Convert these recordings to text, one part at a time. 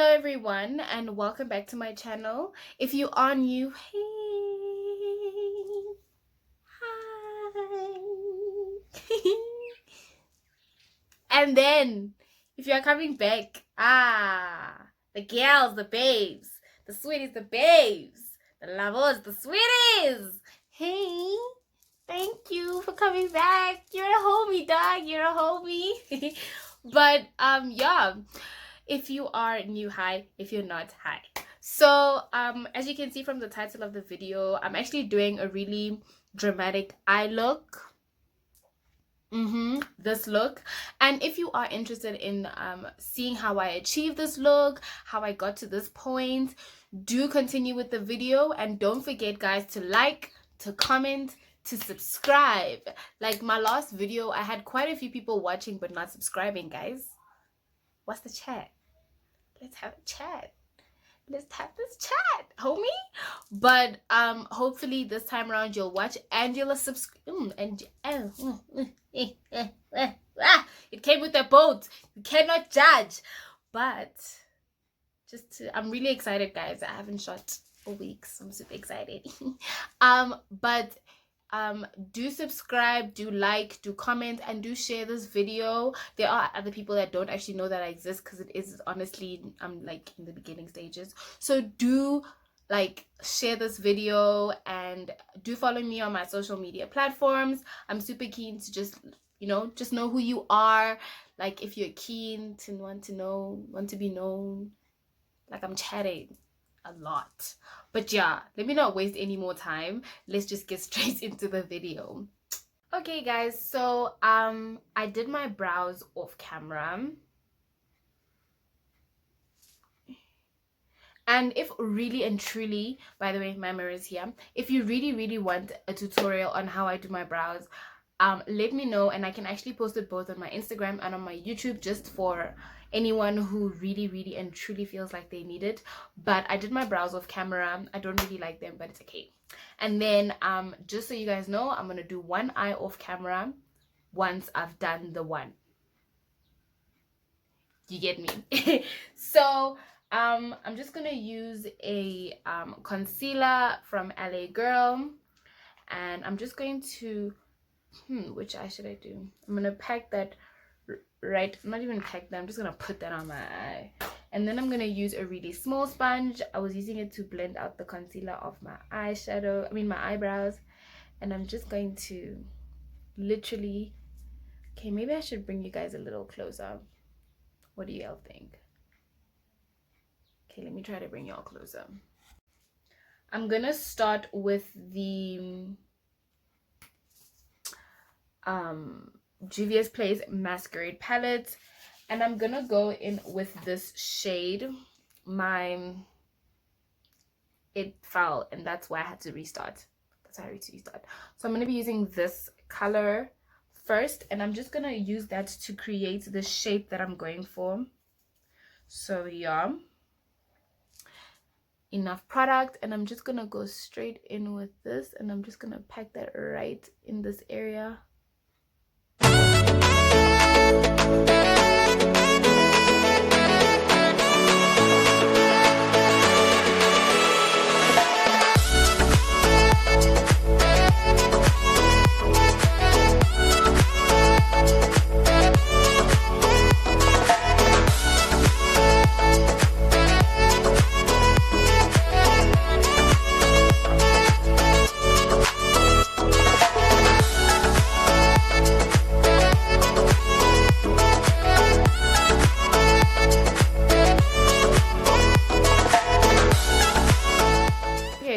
Hello everyone and welcome back to my channel. If you are new, hey, hi. And then if you are coming back, the girls, the babes, the sweeties, the babes, the lovers, the sweeties, hey, thank you for coming back. You're a homie, dog. You're a homie. But yeah, if you are new, hi. If you're not, hi. So as you can see from the title of the video, I'm actually doing a really dramatic eye look. This look. And if you are interested in seeing how I achieved this look, how I got to this point, do continue with the video. And don't forget, guys, to like, to comment, to subscribe. Like my last video, I had quite a few people watching but not subscribing, guys. What's the chat? Let's have a chat. Let's have this chat, homie. But hopefully this time around you'll watch and you'll subscribe. It came with a boat. You cannot judge. But I'm really excited, guys. I haven't shot for weeks. So I'm super excited. But do subscribe, do like, do comment, and do share this video. There are other people that don't actually know that I exist, because it is honestly, I'm like in the beginning stages. So do like share this video and do follow me on my social media platforms. I'm super keen to just know who you are. Like if you're keen to want to be known, like I'm chatting a lot. But yeah, let me not waste any more time. Let's just get straight into the video. Okay guys, so I did my brows off camera, and if really and truly, by the way, my mirror is here, if you really want a tutorial on how I do my brows, let me know, and I can actually post it both on my Instagram and on my YouTube, just for anyone who really and truly feels like they need it. But I did my brows off camera. I don't really like them, but it's okay. And then just so you guys know, I'm gonna do one eye off camera once I've done the one. You get me? So I'm just gonna use a concealer from LA Girl, and I'm just going to which eye should I do? I'm gonna pack that right, not even pack that, I'm just gonna put that on my eye. And then I'm gonna use a really small sponge. I was using it to blend out the concealer of my eyeshadow, my eyebrows. And I'm just going to literally, okay, maybe I should bring you guys a little closer. What do you all think? Okay, let me try to bring you all closer. I'm gonna start with the Juvia'S Masquerade palette, and I'm gonna go in with this shade. It fell, and that's why I had to restart. So I'm gonna be using this color first, and I'm just gonna use that to create the shape that I'm going for. So yeah, enough product, and I'm just gonna go straight in with this, and I'm just gonna pack that right in this area.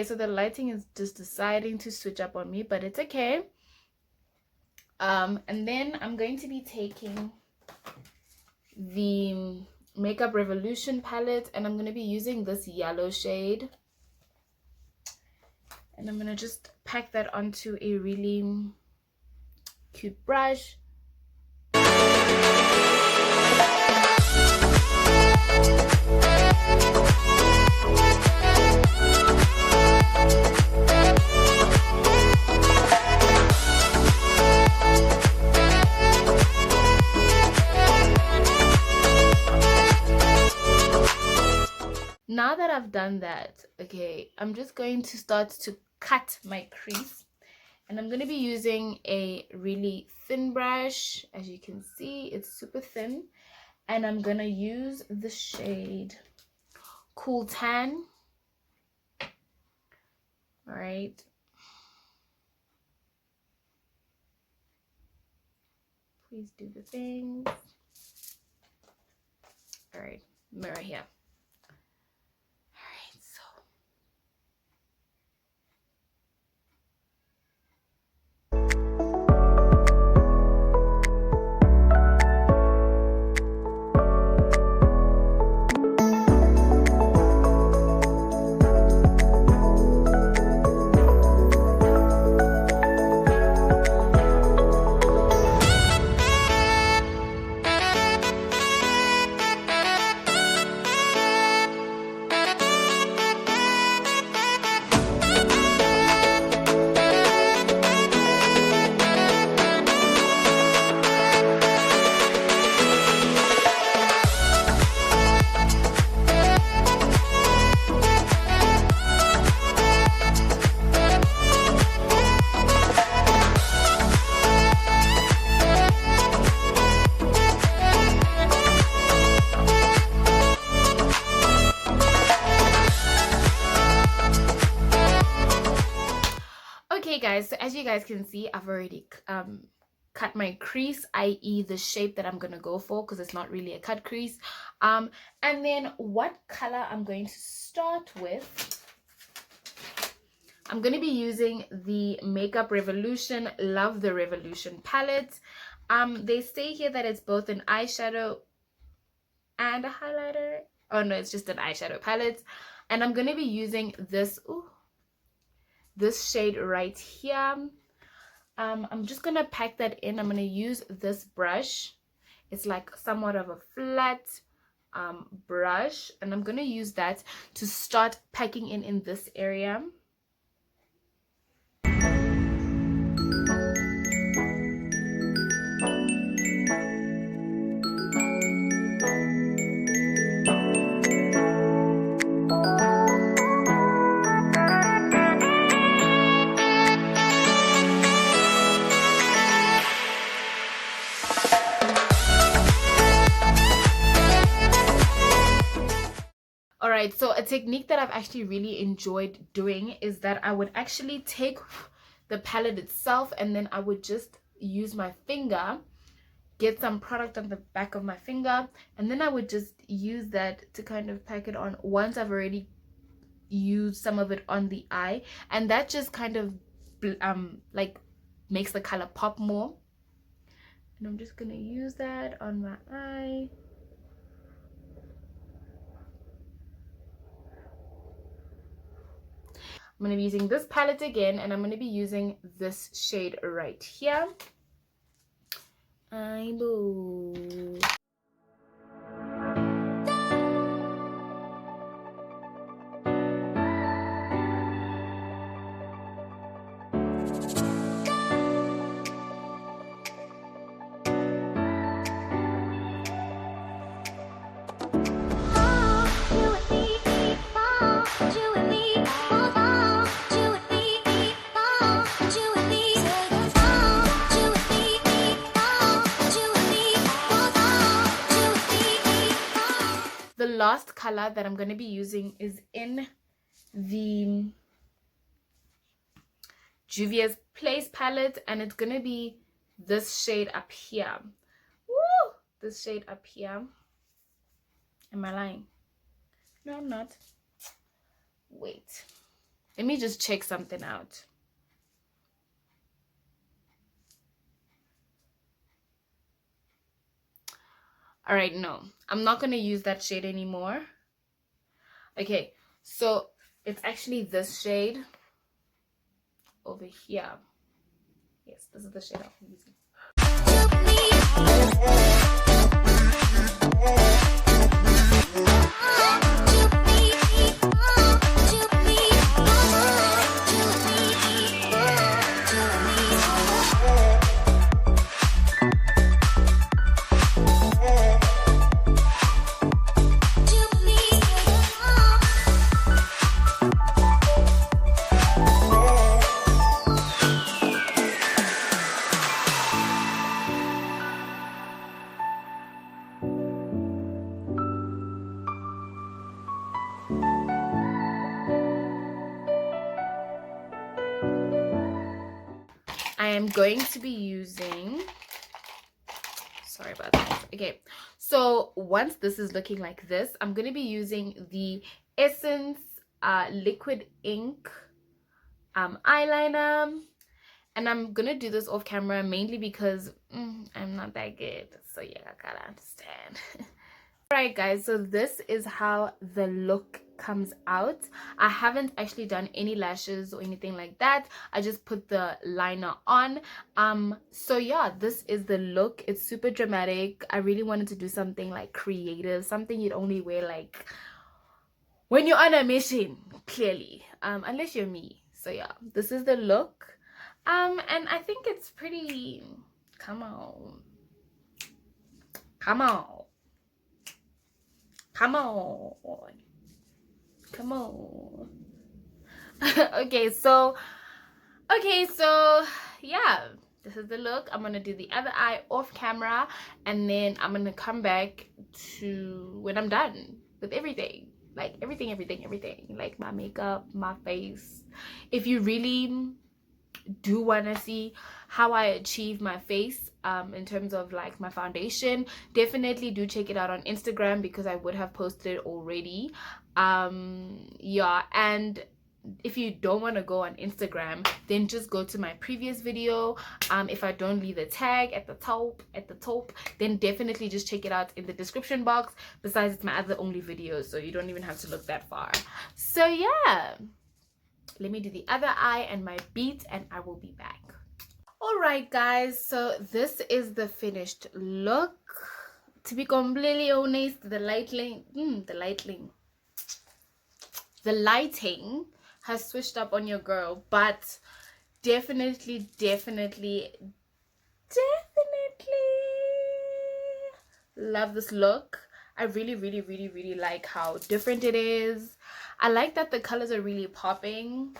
So the lighting is just deciding to switch up on me, but it's okay. And then I'm going to be taking the Makeup Revolution palette, and I'm going to be using this yellow shade, and I'm going to just pack that onto a really cute brush. I've done that, okay, I'm just going to start to cut my crease. And I'm going to be using a really thin brush. As you can see, it's super thin. And I'm going to use the shade Cool Tan. All right. Please do the thing. All right, mirror here. All right, so. Guys, so as you guys can see, I've already cut my crease, i.e. the shape that I'm gonna go for, because it's not really a cut crease. And then what color I'm going to start with, I'm going to be using the Makeup Revolution Love the Revolution palette. They say here that it's both an eyeshadow and a highlighter. Oh no, it's just an eyeshadow palette. And I'm going to be using this this shade right here. I'm just gonna pack that in. I'm gonna use this brush. It's like somewhat of a flat brush, and I'm gonna use that to start packing in this area. Alright, so a technique that I've actually really enjoyed doing is that I would actually take the palette itself and then I would just use my finger, get some product on the back of my finger, and then I would just use that to kind of pack it on once I've already used some of it on the eye, and that just kind of like makes the color pop more. And I'm just gonna use that on my eye. I'm going to be using this palette again, and I'm going to be using this shade right here. Eyeball. The last color that I'm going to be using is in the Juvia'S Place palette, and it's going to be this shade up here. Woo! This shade up here. Am I lying? No, I'm not. Wait. Let me just check something out. All right, no, I'm not going to use that shade anymore. Okay, so it's actually this shade over here. Yes, this is the shade I'm using. am going to be using, sorry about that. Okay, so once this is looking like this, I'm going to be using the Essence liquid ink eyeliner, and I'm gonna do this off camera mainly because I'm not that good, so yeah, I gotta understand. Alright guys, so this is how the look comes out. I haven't actually done any lashes or anything like that. I just put the liner on. So yeah, this is the look. It's super dramatic. I really wanted to do something like creative, something you'd only wear like when you're on a mission, clearly, unless you're me. So yeah, this is the look, and I think it's pretty, come on, come on, come on, come on. okay so yeah, this is the look. I'm gonna do the other eye off camera, and then I'm gonna come back to when I'm done with everything, like everything, like my makeup, my face. If you really do want to see how I achieve my face in terms of like my foundation, definitely do check it out on Instagram, because I would have posted it already. Yeah, and if you don't want to go on Instagram, then just go to my previous video. If I don't leave the tag at the top, then definitely just check it out in the description box. Besides, it's my other only video, so you don't even have to look that far. So yeah, let me do the other eye and my beat, and I will be back. All right guys, so this is the finished look. To be completely honest, the lighting has switched up on your girl, but definitely love this look. I really like how different it is. I like that the colors are really popping,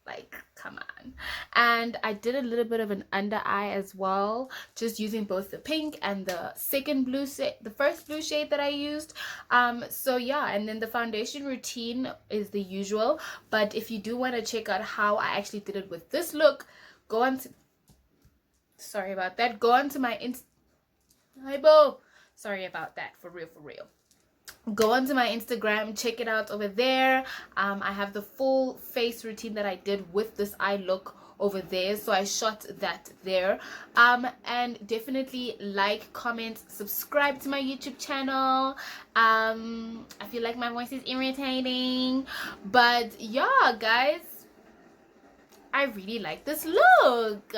like come on. And I did a little bit of an under eye as well, just using both the pink and the first blue shade that I used. So yeah, and then the foundation routine is the usual, but if you do want to check out how I actually did it with this look, go on to sorry about that, for real. Go onto my Instagram, check it out over there. I have the full face routine that I did with this eye look over there, so I shot that there. And definitely like, comment, subscribe to my YouTube channel. I feel like my voice is irritating, but yeah guys, I really like this look.